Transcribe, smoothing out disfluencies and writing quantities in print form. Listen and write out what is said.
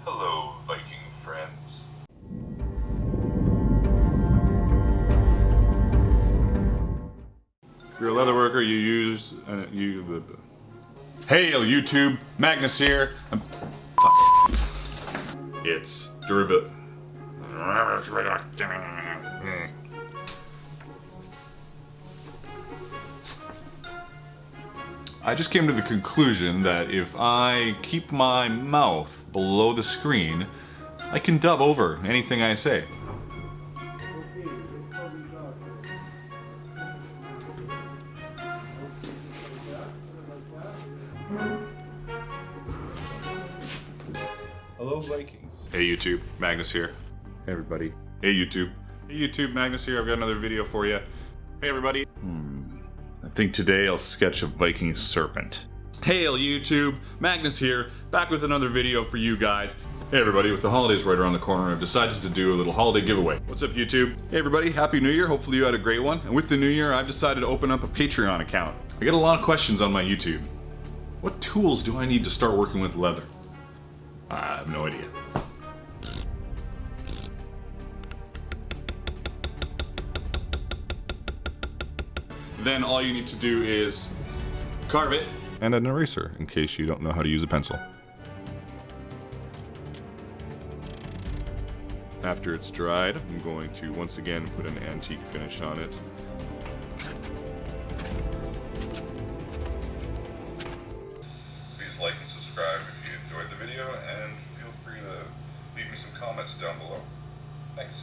Hello, Viking friends. If you're a leather worker, you use Hail YouTube, Magnus here. It's durable. I just came to the conclusion that if I keep my mouth below the screen, I can dub over anything I say. Hello Vikings. Hey YouTube, Magnus here. Hey everybody. Hey YouTube. Hey YouTube, Magnus here. I've got another video for you. Hey everybody. I think today I'll sketch a Viking serpent. Hail YouTube, Magnus here, back with another video for you guys. Hey everybody, with the holidays right around the corner, I've decided to do a little holiday giveaway. What's up YouTube? Hey everybody, Happy New Year, hopefully you had a great one. And with the new year, I've decided to open up a Patreon account. I get a lot of questions on my YouTube. What tools do I need to start working with leather? I have no idea. Then all you need to do is carve it. And an eraser, in case you don't know how to use a pencil. After it's dried, I'm going to once again put an antique finish on it. Please like and subscribe if you enjoyed the video, and feel free to leave me some comments down below. Thanks.